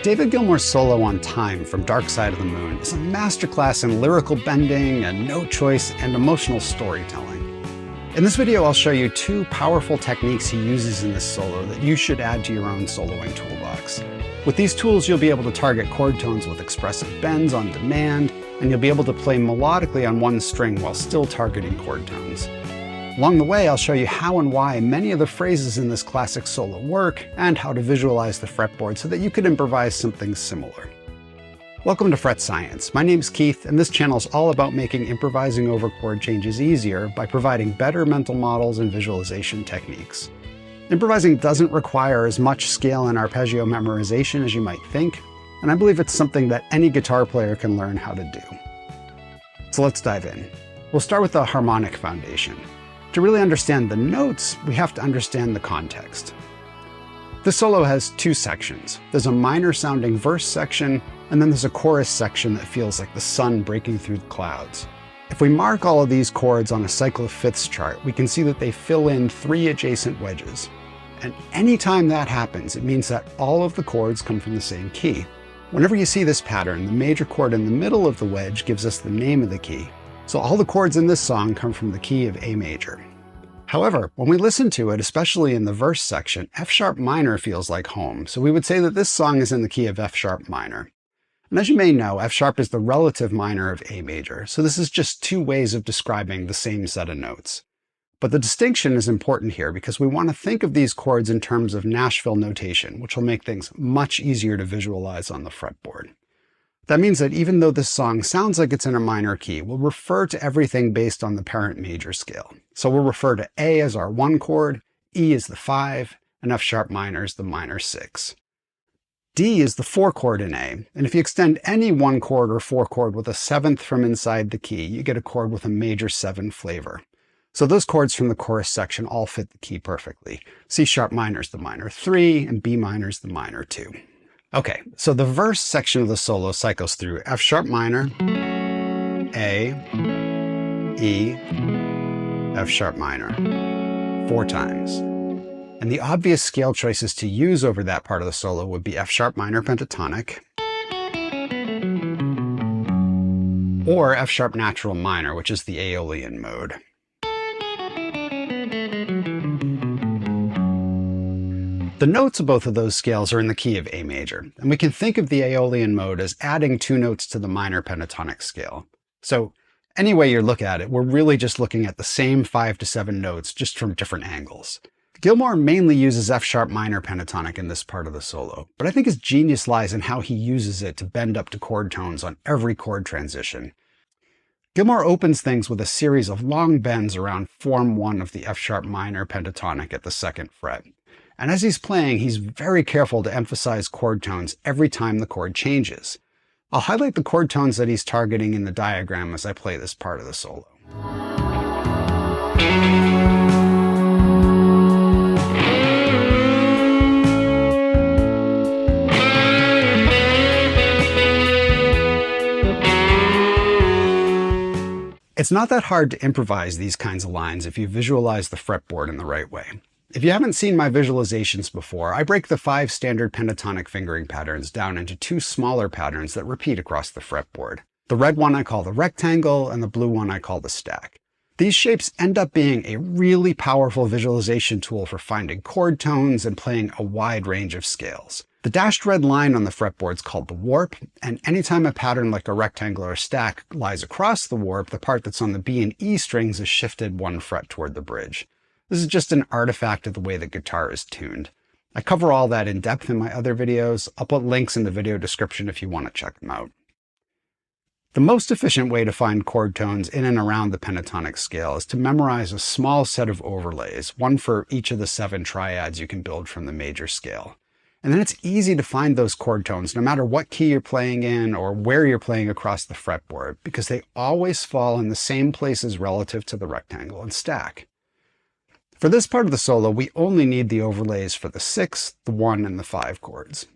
David Gilmour's solo on Time from Dark Side of the Moon is a masterclass in lyrical bending and note choice and emotional storytelling. In this video, I'll show you two powerful techniques he uses in this solo that you should add to your own soloing toolbox. With these tools, you'll be able to target chord tones with expressive bends on demand, and you'll be able to play melodically on one string while still targeting chord tones. Along the way, I'll show you how and why many of the phrases in this classic solo work, and how to visualize the fretboard so that you could improvise something similar. Welcome to Fret Science. My name's Keith, and this channel is all about making improvising over chord changes easier by providing better mental models and visualization techniques. Improvising doesn't require as much scale and arpeggio memorization as you might think, and I believe it's something that any guitar player can learn how to do. So let's dive in. We'll start with the harmonic foundation. To really understand the notes, we have to understand the context. This solo has two sections. There's a minor sounding verse section, and then there's a chorus section that feels like the sun breaking through the clouds. If we mark all of these chords on a cycle of fifths chart, we can see that they fill in three adjacent wedges. And anytime that happens, it means that all of the chords come from the same key. Whenever you see this pattern, the major chord in the middle of the wedge gives us the name of the key. So all the chords in this song come from the key of A major. However, when we listen to it, especially in the verse section, F sharp minor feels like home. So we would say that this song is in the key of F sharp minor. And as you may know, F sharp is the relative minor of A major. So this is just two ways of describing the same set of notes. But the distinction is important here because we want to think of these chords in terms of Nashville notation, which will make things much easier to visualize on the fretboard. That means that even though this song sounds like it's in a minor key, we'll refer to everything based on the parent major scale. So we'll refer to A as our 1 chord, E as the 5, and F sharp minor as the minor 6. D is the 4 chord in A, and if you extend any 1 chord or 4 chord with a 7th from inside the key, you get a chord with a major 7 flavor. So those chords from the chorus section all fit the key perfectly. C sharp minor is the minor 3, and B minor is the minor 2. Okay, so the verse section of the solo cycles through F sharp minor, A, E, F sharp minor, 4 times. And the obvious scale choices to use over that part of the solo would be F sharp minor pentatonic, or F sharp natural minor, which is the Aeolian mode. The notes of both of those scales are in the key of A major, and we can think of the Aeolian mode as adding 2 notes to the minor pentatonic scale. So any way you look at it, we're really just looking at the same 5 to 7 notes, just from different angles. Gilmour mainly uses F sharp minor pentatonic in this part of the solo, but I think his genius lies in how he uses it to bend up to chord tones on every chord transition. Gilmour opens things with a series of long bends around form 1 of the F sharp minor pentatonic at the 2nd fret. And as he's playing, he's very careful to emphasize chord tones every time the chord changes. I'll highlight the chord tones that he's targeting in the diagram as I play this part of the solo. It's not that hard to improvise these kinds of lines if you visualize the fretboard in the right way. If you haven't seen my visualizations before, I break the 5 standard pentatonic fingering patterns down into 2 smaller patterns that repeat across the fretboard. The red one I call the rectangle, and the blue one I call the stack. These shapes end up being a really powerful visualization tool for finding chord tones and playing a wide range of scales. The dashed red line on the fretboard is called the warp, and anytime a pattern like a rectangle or a stack lies across the warp, the part that's on the B and E strings is shifted 1 fret toward the bridge. This is just an artifact of the way the guitar is tuned. I cover all that in depth in my other videos. I'll put links in the video description if you want to check them out. The most efficient way to find chord tones in and around the pentatonic scale is to memorize a small set of overlays, one for each of the 7 triads you can build from the major scale. And then it's easy to find those chord tones no matter what key you're playing in or where you're playing across the fretboard, because they always fall in the same places relative to the rectangle and stack. For this part of the solo, we only need the overlays for the 6, the 1, and the 5 chords.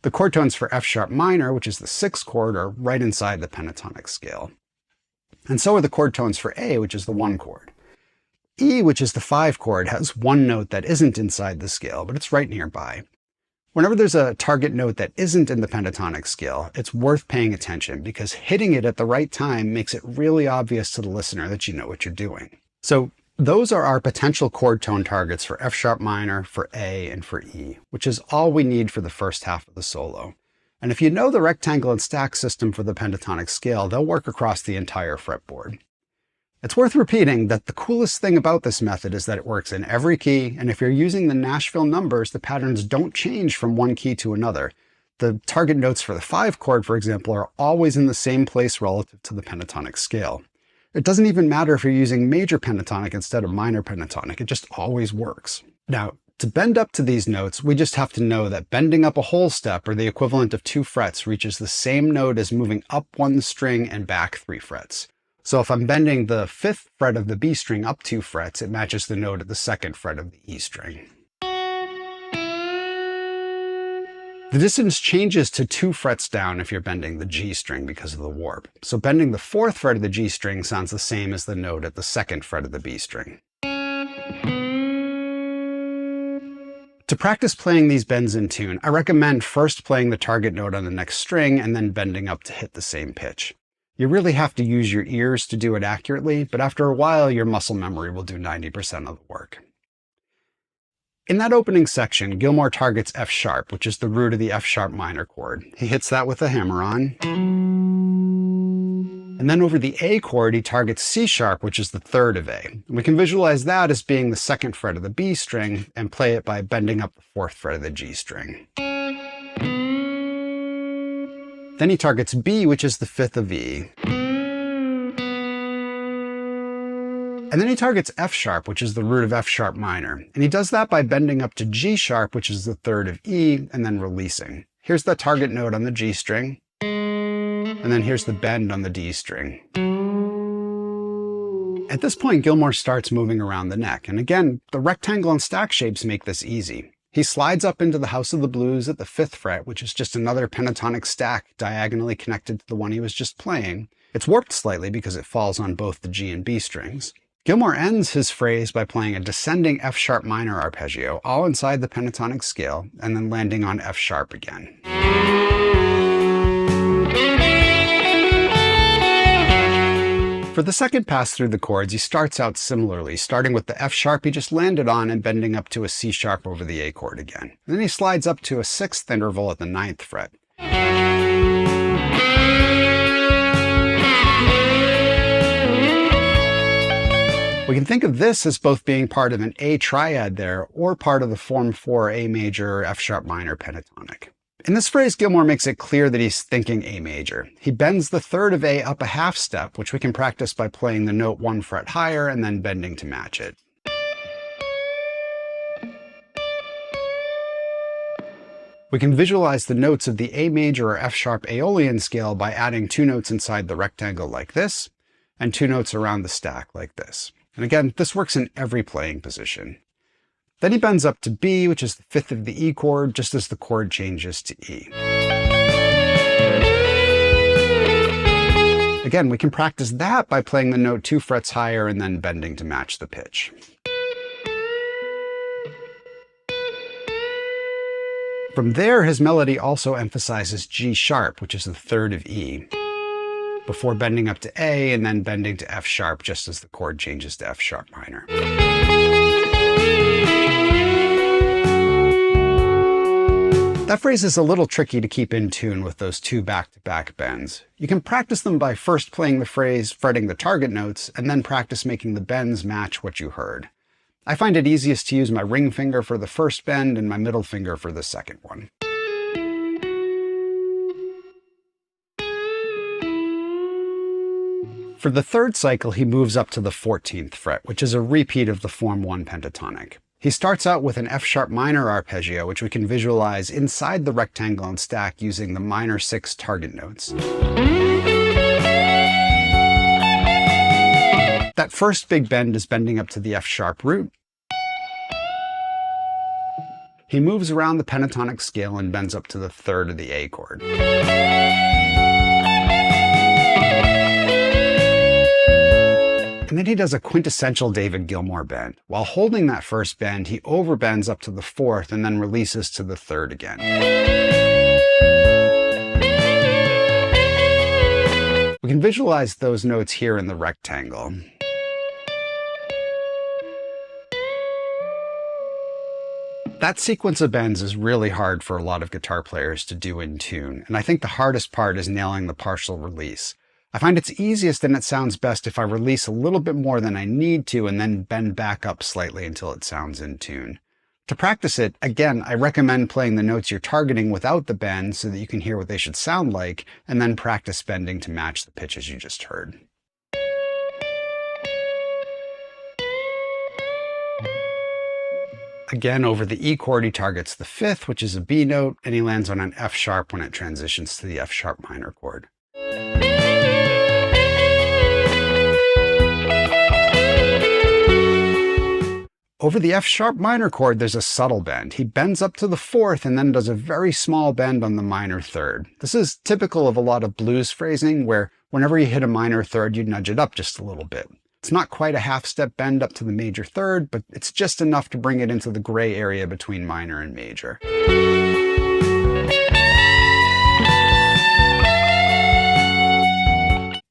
The chord tones for F sharp minor, which is the 6th chord, are right inside the pentatonic scale. And so are the chord tones for A, which is the 1 chord. E, which is the 5 chord, has one note that isn't inside the scale, but it's right nearby. Whenever there's a target note that isn't in the pentatonic scale, it's worth paying attention because hitting it at the right time makes it really obvious to the listener that you know what you're doing. So those are our potential chord tone targets for F sharp minor, for A, and for E, which is all we need for the first half of the solo. And if you know the rectangle and stack system for the pentatonic scale, they'll work across the entire fretboard. It's worth repeating that the coolest thing about this method is that it works in every key, and if you're using the Nashville numbers, the patterns don't change from one key to another. The target notes for the 5 chord, for example, are always in the same place relative to the pentatonic scale. It doesn't even matter if you're using major pentatonic instead of minor pentatonic, it just always works. Now, to bend up to these notes, we just have to know that bending up a whole step, or the equivalent of 2 frets, reaches the same note as moving up 1 string and back 3 frets. So if I'm bending the 5th fret of the B string up 2 frets, it matches the note at the 2nd fret of the E string. The distance changes to 2 frets down if you're bending the G string because of the warp. So bending the 4th fret of the G string sounds the same as the note at the 2nd fret of the B string. To practice playing these bends in tune, I recommend first playing the target note on the next string and then bending up to hit the same pitch. You really have to use your ears to do it accurately, but after a while, your muscle memory will do 90% of the work. In that opening section, Gilmour targets F sharp, which is the root of the F sharp minor chord. He hits that with a hammer-on. And then over the A chord, he targets C sharp, which is the 3rd of A. We can visualize that as being the 2nd fret of the B string and play it by bending up the 4th fret of the G string. Then he targets B, which is the 5th of E. And then he targets F sharp, which is the root of F sharp minor. And he does that by bending up to G sharp, which is the 3rd of E, and then releasing. Here's the target note on the G string. And then here's the bend on the D string. At this point, Gilmour starts moving around the neck. And again, the rectangle and stack shapes make this easy. He slides up into the House of the Blues at the 5th fret, which is just another pentatonic stack diagonally connected to the one he was just playing. It's warped slightly because it falls on both the G and B strings. Gilmour ends his phrase by playing a descending F sharp minor arpeggio, all inside the pentatonic scale, and then landing on F sharp again. For the second pass through the chords, he starts out similarly, starting with the F sharp he just landed on and bending up to a C sharp over the A chord again. And then he slides up to a 6th interval at the 9th fret. We can think of this as both being part of an A triad there, or part of the form 4 A major F sharp minor pentatonic. In this phrase, Gilmour makes it clear that he's thinking A major. He bends the 3rd of A up a half step, which we can practice by playing the note 1 fret higher and then bending to match it. We can visualize the notes of the A major or F sharp Aeolian scale by adding 2 notes inside the rectangle like this, and 2 notes around the stack like this. And again, this works in every playing position. Then he bends up to B, which is the 5th of the E chord, just as the chord changes to E. Again, we can practice that by playing the note 2 frets higher and then bending to match the pitch. From there, his melody also emphasizes G sharp, which is the 3rd of E, before bending up to A and then bending to F sharp, just as the chord changes to F sharp minor. That phrase is a little tricky to keep in tune with those 2 back-to-back bends. You can practice them by first playing the phrase, fretting the target notes, and then practice making the bends match what you heard. I find it easiest to use my ring finger for the first bend and my middle finger for the second one. For the 3rd cycle, he moves up to the 14th fret, which is a repeat of the form 1 pentatonic. He starts out with an F sharp minor arpeggio, which we can visualize inside the rectangle and stack using the minor 6 target notes. That first big bend is bending up to the F sharp root. He moves around the pentatonic scale and bends up to the 3rd of the A chord. And then he does a quintessential David Gilmour bend. While holding that first bend, he overbends up to the fourth and then releases to the third again. We can visualize those notes here in the rectangle. That sequence of bends is really hard for a lot of guitar players to do in tune, and I think the hardest part is nailing the partial release. I find it's easiest and it sounds best if I release a little bit more than I need to and then bend back up slightly until it sounds in tune. To practice it, again, I recommend playing the notes you're targeting without the bend so that you can hear what they should sound like, and then practice bending to match the pitches you just heard. Again, over the E chord, he targets the fifth, which is a B note, and he lands on an F sharp when it transitions to the F sharp minor chord. Over the F sharp minor chord, there's a subtle bend. He bends up to the fourth and then does a very small bend on the minor third. This is typical of a lot of blues phrasing, where whenever you hit a minor third, you nudge it up just a little bit. It's not quite a half-step bend up to the major third, but it's just enough to bring it into the gray area between minor and major.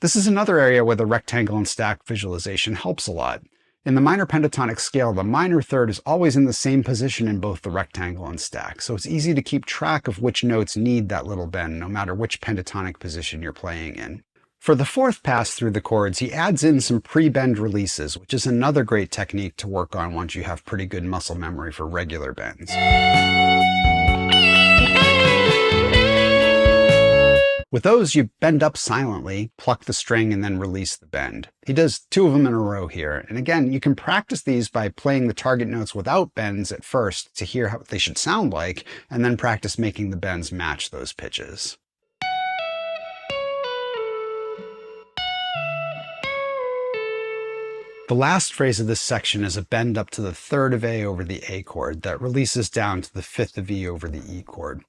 This is another area where the rectangle and stack visualization helps a lot. In the minor pentatonic scale, the minor third is always in the same position in both the rectangle and stack, so it's easy to keep track of which notes need that little bend, no matter which pentatonic position you're playing in. For the fourth pass through the chords, he adds in some pre-bend releases, which is another great technique to work on once you have pretty good muscle memory for regular bends. With those, you bend up silently, pluck the string, and then release the bend. He does two of them in a row here. And again, you can practice these by playing the target notes without bends at first to hear what they should sound like, and then practice making the bends match those pitches. The last phrase of this section is a bend up to the third of A over the A chord that releases down to the fifth of E over the E chord.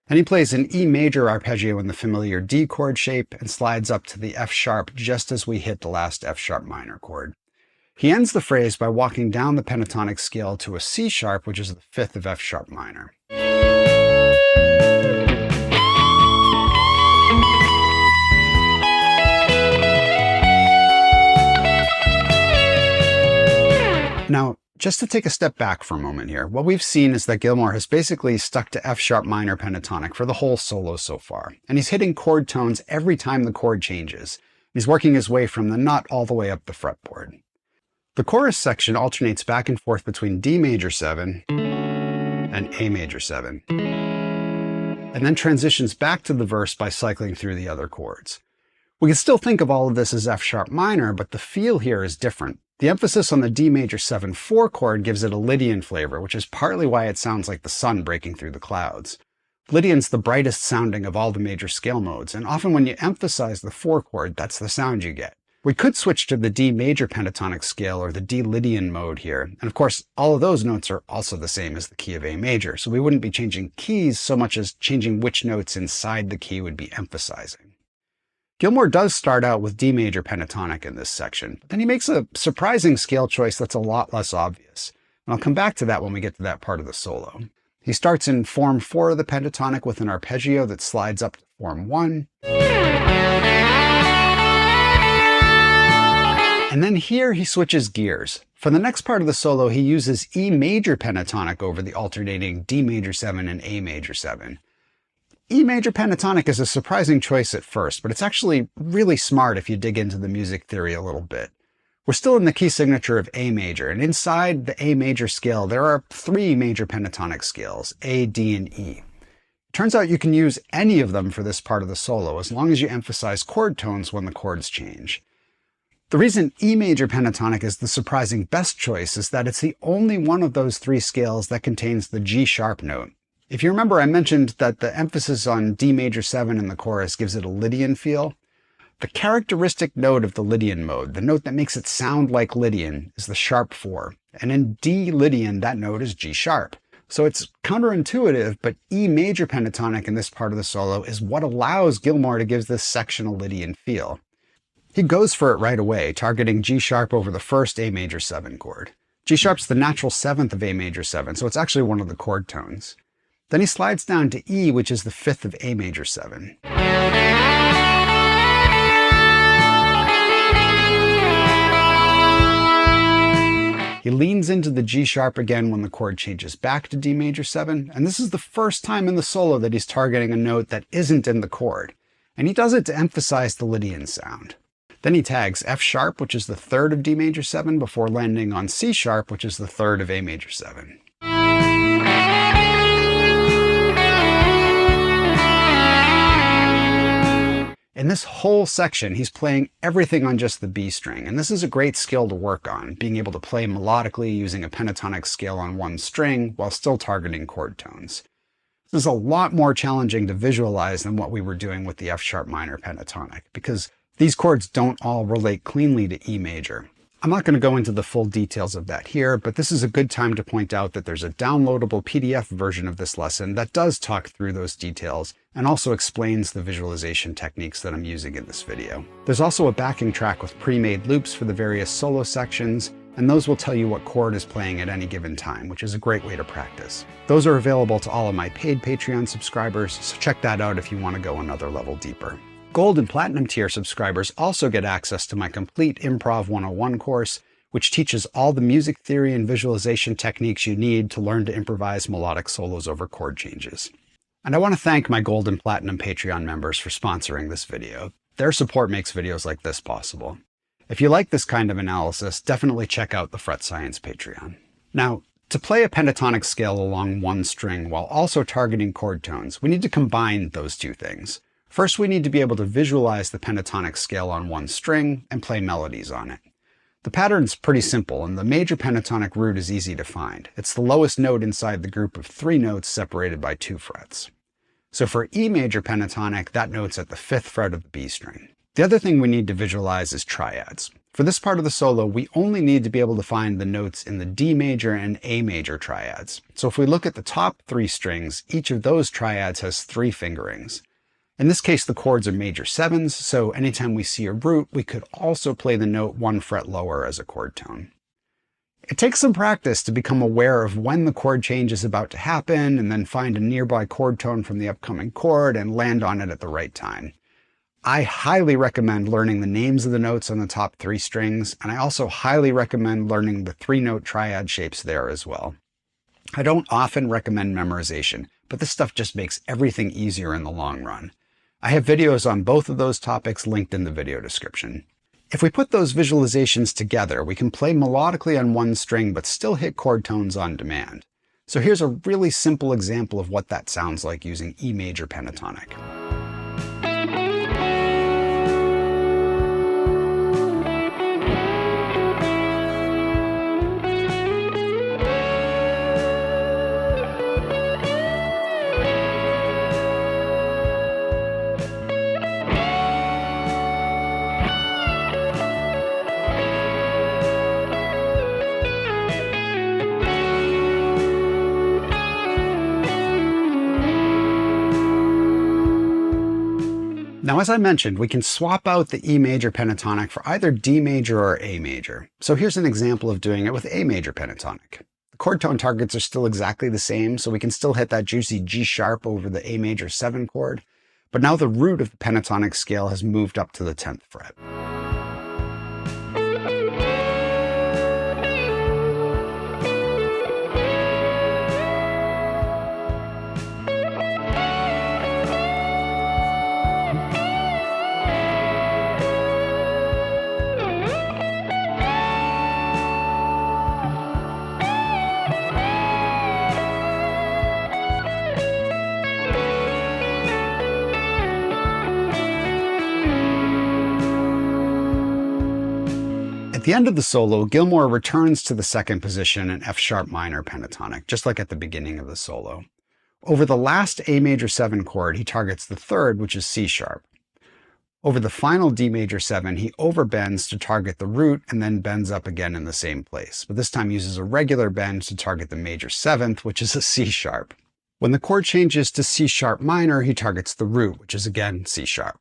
And he plays an E major arpeggio in the familiar D chord shape and slides up to the F sharp just as we hit the last F sharp minor chord. He ends the phrase by walking down the pentatonic scale to a C sharp, which is the fifth of F sharp minor. Now, just to take a step back for a moment here, what we've seen is that Gilmour has basically stuck to F sharp minor pentatonic for the whole solo so far, and he's hitting chord tones every time the chord changes. He's working his way from the nut all the way up the fretboard. The chorus section alternates back and forth between D major 7 and A major 7, and then transitions back to the verse by cycling through the other chords. We can still think of all of this as F sharp minor, but the feel here is different. The emphasis on the D major 7/4 chord gives it a Lydian flavor, which is partly why it sounds like the sun breaking through the clouds. Lydian's the brightest sounding of all the major scale modes, and often when you emphasize the 4 chord, that's the sound you get. We could switch to the D major pentatonic scale or the D Lydian mode here, and of course, all of those notes are also the same as the key of A major, so we wouldn't be changing keys so much as changing which notes inside the key would be emphasizing. Gilmour does start out with D major pentatonic in this section, but then he makes a surprising scale choice that's a lot less obvious. And I'll come back to that when we get to that part of the solo. He starts in form 4 of the pentatonic with an arpeggio that slides up to form 1. And then here he switches gears. For the next part of the solo, he uses E major pentatonic over the alternating D major 7 and A major 7. E major pentatonic is a surprising choice at first, but it's actually really smart if you dig into the music theory a little bit. We're still in the key signature of A major, and inside the A major scale, there are 3 major pentatonic scales, A, D, and E. It turns out you can use any of them for this part of the solo, as long as you emphasize chord tones when the chords change. The reason E major pentatonic is the surprising best choice is that it's the only one of those 3 scales that contains the G sharp note. If you remember, I mentioned that the emphasis on D major 7 in the chorus gives it a Lydian feel. The characteristic note of the Lydian mode, the note that makes it sound like Lydian, is the sharp 4. And in D Lydian, that note is G sharp. So it's counterintuitive, but E major pentatonic in this part of the solo is what allows Gilmour to give this section a Lydian feel. He goes for it right away, targeting G sharp over the first A major 7 chord. G sharp's the natural 7th of A major 7, so it's actually one of the chord tones. Then he slides down to E, which is the 5th of A major 7. He leans into the G sharp again when the chord changes back to D major 7, and this is the first time in the solo that he's targeting a note that isn't in the chord, and he does it to emphasize the Lydian sound. Then he tags F sharp, which is the 3rd of D major 7, before landing on C sharp, which is the 3rd of A major 7. In this whole section, he's playing everything on just the B string, and this is a great skill to work on, being able to play melodically using a pentatonic scale on one string while still targeting chord tones. This is a lot more challenging to visualize than what we were doing with the F sharp minor pentatonic, because these chords don't all relate cleanly to E major. I'm not going to go into the full details of that here, but this is a good time to point out that there's a downloadable PDF version of this lesson that does talk through those details and also explains the visualization techniques that I'm using in this video. There's also a backing track with pre-made loops for the various solo sections, and those will tell you what chord is playing at any given time, which is a great way to practice. Those are available to all of my paid Patreon subscribers, so check that out if you want to go another level deeper. Gold and Platinum tier subscribers also get access to my complete Improv 101 course, which teaches all the music theory and visualization techniques you need to learn to improvise melodic solos over chord changes. And I want to thank my Gold and Platinum Patreon members for sponsoring this video. Their support makes videos like this possible. If you like this kind of analysis, definitely check out the Fret Science Patreon. Now, to play a pentatonic scale along one string while also targeting chord tones, we need to combine those two things. First, we need to be able to visualize the pentatonic scale on one string and play melodies on it. The pattern's pretty simple, and the major pentatonic root is easy to find. It's the lowest note inside the group of 3 notes separated by 2 frets. So for E major pentatonic, that note's at the 5th fret of the B string. The other thing we need to visualize is triads. For this part of the solo, we only need to be able to find the notes in the D major and A major triads. So if we look at the top 3 strings, each of those triads has 3 fingerings. In this case, the chords are major 7s, so anytime we see a root, we could also play the note 1 fret lower as a chord tone. It takes some practice to become aware of when the chord change is about to happen, and then find a nearby chord tone from the upcoming chord and land on it at the right time. I highly recommend learning the names of the notes on the top 3 strings, and I also highly recommend learning the 3-note triad shapes there as well. I don't often recommend memorization, but this stuff just makes everything easier in the long run. I have videos on both of those topics linked in the video description. If we put those visualizations together, we can play melodically on one string but still hit chord tones on demand. So here's a really simple example of what that sounds like using E major pentatonic. Now, as I mentioned, we can swap out the E major pentatonic for either D major or A major. So here's an example of doing it with A major pentatonic. The chord tone targets are still exactly the same, so we can still hit that juicy G sharp over the A major 7 chord, but now the root of the pentatonic scale has moved up to the 10th fret. At the end of the solo, Gilmour returns to the 2nd position in F sharp minor pentatonic, just like at the beginning of the solo. Over the last A major 7 chord, he targets the 3rd, which is C sharp. Over the final D major 7, he overbends to target the root and then bends up again in the same place, but this time uses a regular bend to target the major 7th, which is a C sharp. When the chord changes to C sharp minor, he targets the root, which is again C sharp.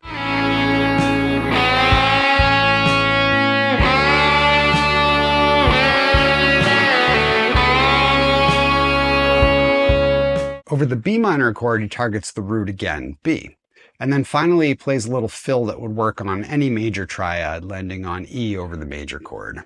Over the B minor chord, he targets the root again, B. And then finally, he plays a little fill that would work on any major triad, landing on E over the major chord.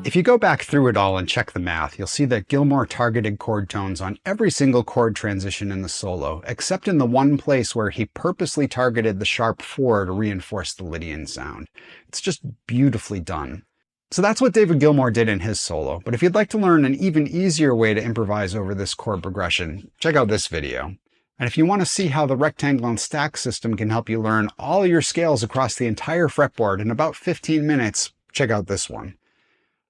If you go back through it all and check the math, you'll see that Gilmour targeted chord tones on every single chord transition in the solo, except in the one place where he purposely targeted the sharp 4 to reinforce the Lydian sound. It's just beautifully done. So that's what David Gilmour did in his solo, but if you'd like to learn an even easier way to improvise over this chord progression, check out this video. And if you want to see how the rectangle and stack system can help you learn all your scales across the entire fretboard in about 15 minutes, check out this one.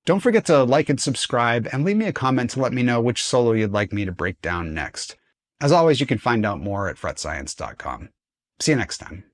Don't forget to like and subscribe, and leave me a comment to let me know which solo you'd like me to break down next. As always, you can find out more at fretscience.com. See you next time.